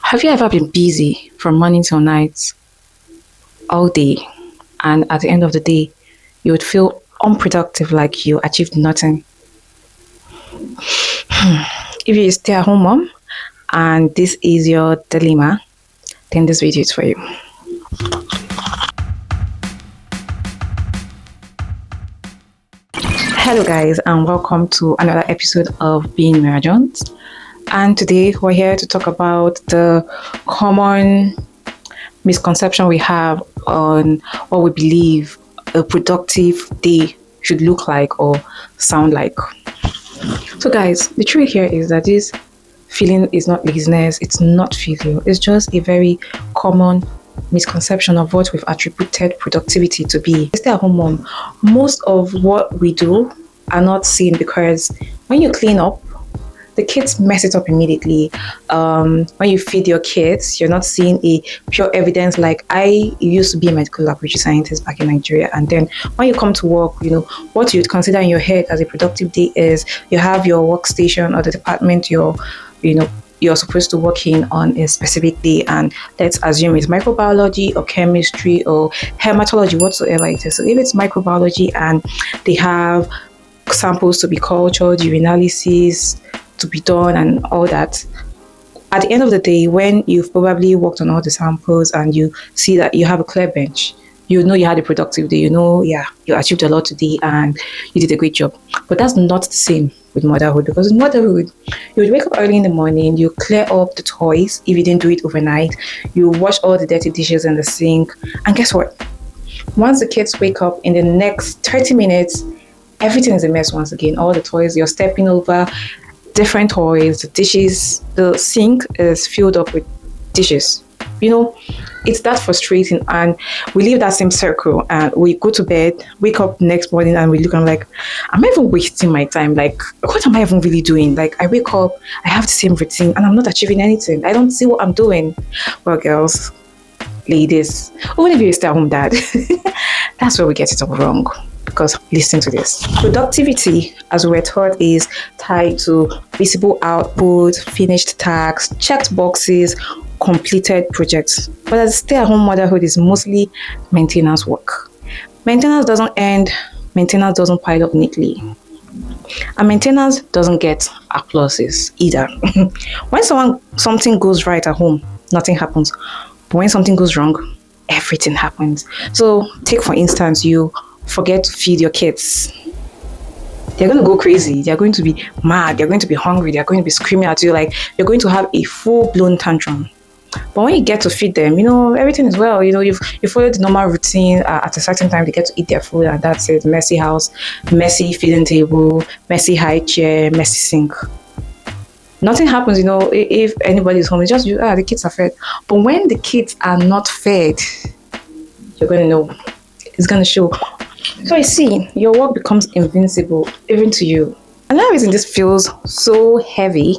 Have you ever been busy from morning till night, all day, and at the end of the day, you would feel unproductive, like you achieved nothing? If you're a stay at home mom and this is your dilemma, then this video is for you. Hello, guys, and welcome to another episode of Being Mira Jones. And today we're here to talk about the common misconception we have on what we believe a productive day should look like or sound like. So, guys, the truth here is that this feeling is not laziness, it's not failure, it's just a very common misconception of what we've attributed productivity to be. Stay at home mom, most of what we do are not seen because when you clean up, the kids mess it up immediately. When you feed your kids, you're not seeing a pure evidence. Like, I used to be a medical laboratory scientist back in Nigeria, and then when you come to work, what you'd consider in your head as a productive day is you have your workstation or the department you're supposed to work in on a specific day, and let's assume it's microbiology or chemistry or hematology, whatsoever it is. So if it's microbiology and they have samples to be cultured, urinalysis to be done and all that, at the end of the day, when you've probably worked on all the samples and you see that you have a clear bench, you know you had a productive day, you achieved a lot today and you did a great job. But that's not the same with motherhood, because in motherhood, you would wake up early in the morning, you clear up the toys if you didn't do it overnight, you wash all the dirty dishes in the sink, and guess what? Once the kids wake up, in the next 30 minutes, everything is a mess once again. All the toys, you're stepping over different toys, the dishes, the sink is filled up with dishes. It's that frustrating, and we leave that same circle and we go to bed, wake up next morning, and we look and I'm like, am I even wasting my time? Like, what am I even really doing? Like, I wake up, I have the same routine and I'm not achieving anything. I don't see what I'm doing. Well, girls, ladies, even if you're a stay-at-home dad, that's where we get it all wrong. Because listen to this. Productivity, as we're taught, is tied to visible output, finished tasks, checked boxes, completed projects. But as stay-at-home motherhood is mostly maintenance work. Maintenance doesn't end, maintenance doesn't pile up neatly. And maintenance doesn't get applauses either. When something goes right at home, nothing happens. But when something goes wrong, everything happens. So take, for instance, you forget to feed your kids. They're going to go crazy. They're going to be mad. They're going to be hungry. They're going to be screaming at you. Like, you're going to have a full-blown tantrum. But when you get to feed them, everything is well. You follow the normal routine. At a certain time, they get to eat their food, and that's it. Messy house, messy feeding table, messy high chair, messy sink. Nothing happens, if anybody is home. It's just the kids are fed. But when the kids are not fed, you're going to know. It's going to show. So you see, your work becomes invincible, even to you. Another reason this feels so heavy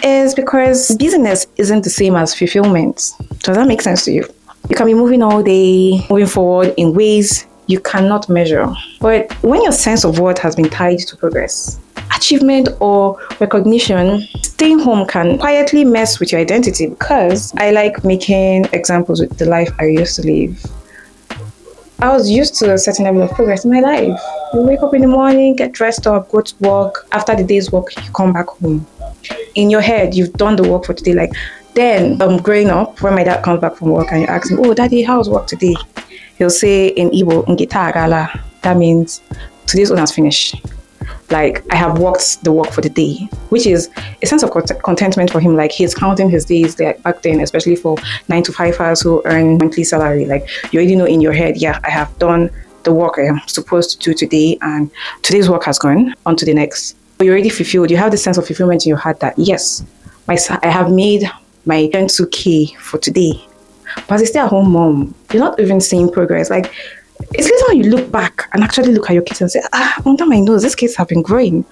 is because busyness isn't the same as fulfillment. Does that make sense to you? You can be moving all day, moving forward in ways you cannot measure. But when your sense of worth has been tied to progress, achievement, or recognition, staying home can quietly mess with your identity, because I like making examples with the life I used to live. I was used to a certain level of progress in my life. You wake up in the morning, get dressed up, go to work. After the day's work, you come back home. In your head, you've done the work for today. Like, then, growing up, when my dad comes back from work and you ask him, "Oh, Daddy, how's work today?" He'll say in Igbo, "Ngita agala." That means today's one has finished. Like, I have worked the work for the day, which is a sense of contentment for him. Like, he's counting his days. Like, back then, especially for 9-to-5ers who earn monthly salary, like, you already know in your head, yeah, I have done the work I am supposed to do today, and today's work has gone on to the next. But you're already fulfilled. You have the sense of fulfillment in your heart that, yes, I have made my 2K for today. But as a stay-at-home mom, you're not even seeing progress. Like, it's later when you look back and actually look at your kids and say, under my nose, these kids have been growing.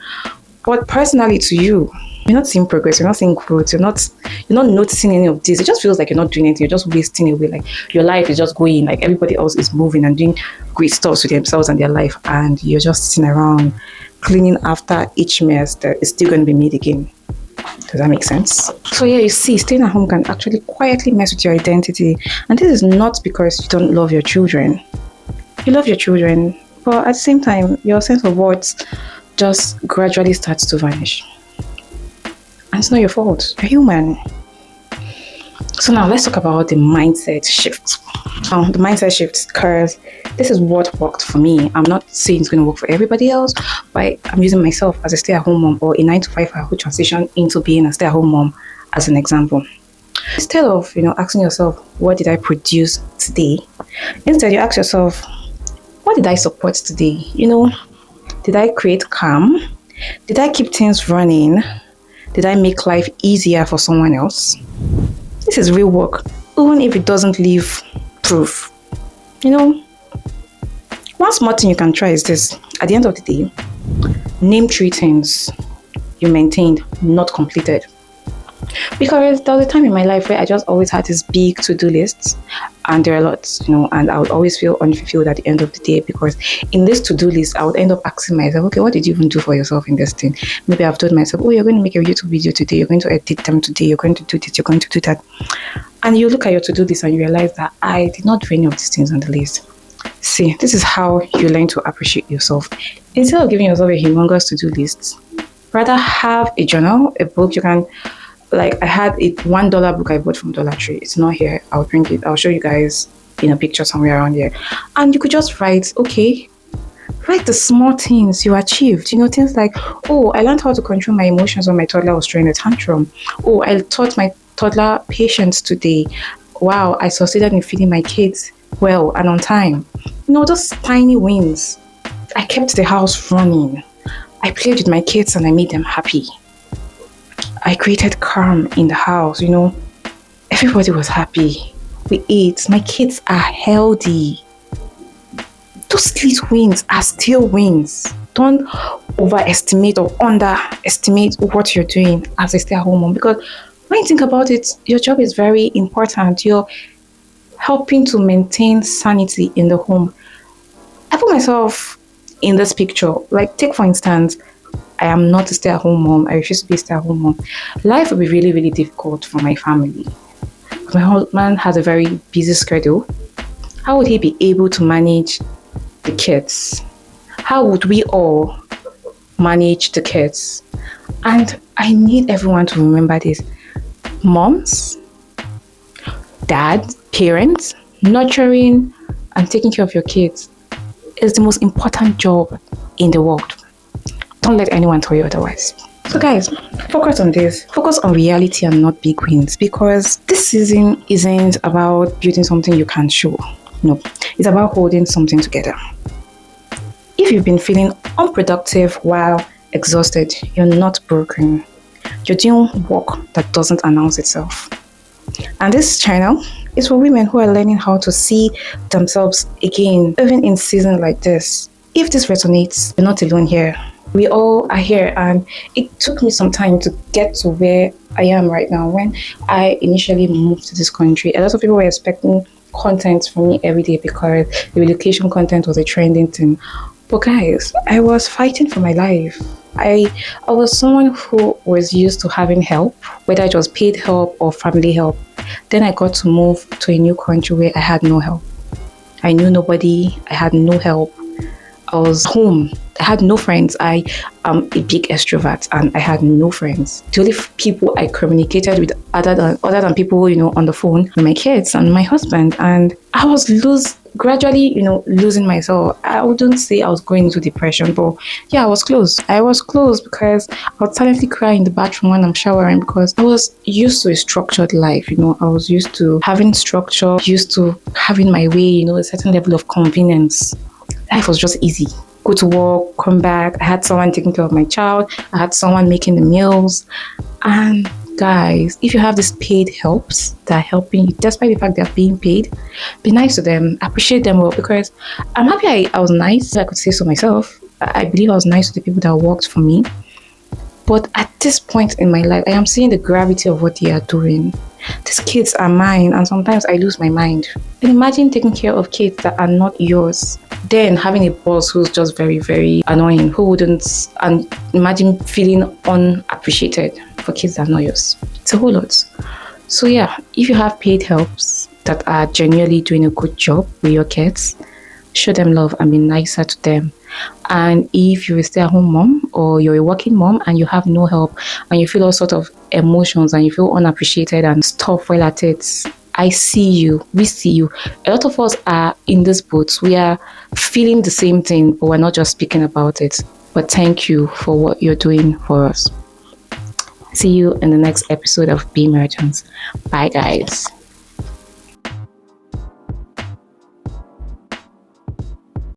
But personally to you, you're not seeing progress, you're not seeing growth, you're not noticing any of this. It just feels like you're not doing anything, you're just wasting away. Like, your life is just going, like everybody else is moving and doing great stuff with themselves and their life, and you're just sitting around cleaning after each mess that is still going to be made again. Does that make sense? So yeah, you see, staying at home can actually quietly mess with your identity. And this is not because you don't love your children. You love your children, but at the same time, your sense of worth just gradually starts to vanish. And it's not your fault. You're human. So now let's talk about the mindset shift. The mindset shift, because this is what worked for me. I'm not saying it's going to work for everybody else, but I'm using myself as a stay-at-home mom or a 9-to-5 who transition into being a stay-at-home mom as an example. Instead of asking yourself, what did I produce today? Instead, you ask yourself, what did I support today? Did I create calm? Did I keep things running? Did I make life easier for someone else? This is real work, even if it doesn't leave proof. One small thing you can try is this. At the end of the day, name 3 things you maintained, not completed. Because there was a time in my life where I just always had this big to-do list, and there are lots, and I would always feel unfulfilled at the end of the day, because in this to-do list, I would end up asking myself, okay, what did you even do for yourself in this thing? Maybe I've told myself, oh, you're going to make a YouTube video today, you're going to edit them today, you're going to do this, you're going to do that. And you look at your to-do list and you realize that I did not do any of these things on the list. See, this is how you learn to appreciate yourself. Instead of giving yourself a humongous to-do list, rather have a journal, a book. You can, I had a $1 book I bought from Dollar Tree. It's not here. I'll bring it. I'll show you guys in a picture somewhere around here. And you could just write the small things you achieved. Things like, oh, I learned how to control my emotions when my toddler was throwing a tantrum. Oh, I taught my toddler patience today. Wow, I succeeded in feeding my kids well and on time. Those tiny wins. I kept the house running. I played with my kids and I made them happy. I created calm in the house. Everybody was happy. We ate. My kids are healthy. Those little wins are still wins. Don't overestimate or underestimate what you're doing as a stay-at-home mom, because when you think about it, your job is very important. You're helping to maintain sanity in the home. I put myself in this picture. Take for instance, I am not a stay-at-home mom. I refuse to be a stay-at-home mom. Life will be really, really difficult for my family. My husband has a very busy schedule. How would he be able to manage the kids? How would we all manage the kids? And I need everyone to remember this. Moms, dad, parents, nurturing and taking care of your kids is the most important job in the world. Don't let anyone tell you otherwise. So guys, focus on this. Focus on reality and not big wins, because this season isn't about building something you can show. No, it's about holding something together. If you've been feeling unproductive while exhausted, you're not broken. You're doing work that doesn't announce itself. And this channel is for women who are learning how to see themselves again, even in seasons like this. If this resonates, you're not alone here. We all are here, and it took me some time to get to where I am right now. When I initially moved to this country, a lot of people were expecting content from me every day because the relocation content was a trending thing. But guys, I was fighting for my life. I was someone who was used to having help, whether it was paid help or family help. Then I got to move to a new country where I had no help. I knew nobody. I had no help. I was home. I had no friends. I am a big extrovert and I had no friends. The only people I communicated with other than people, on the phone were my kids and my husband. And I was gradually, losing myself. I wouldn't say I was going into depression, but yeah, I was close. I was close because I would silently cry in the bathroom when I'm showering, because I was used to a structured life. I was used to having structure, used to having my way, a certain level of convenience. Life was just easy. Go to work, come back. I had someone taking care of my child. I had someone making the meals. And guys, if you have these paid helps that are helping you, despite the fact they're being paid, be nice to them, appreciate them well, because I'm happy I was nice, I could say so myself. I believe I was nice to the people that worked for me. But at this point in my life, I am seeing the gravity of what they are doing. These kids are mine, and sometimes I lose my mind. And imagine taking care of kids that are not yours. Then having a boss who's just very, very annoying, who wouldn't, and imagine feeling unappreciated. for kids that are not yours. It's a whole lot. So yeah, if you have paid helps that are genuinely doing a good job with your kids, show them love and be nicer to them. And if you're a stay-at-home mom or you're a working mom and you have no help and you feel all sort of emotions and you feel unappreciated and stuff while at it, I see you. We see you. A lot of us are in this boat. We are feeling the same thing, but we're not just speaking about it. But thank you for what you're doing for us. See you in the next episode of Be Merchants. Bye, guys.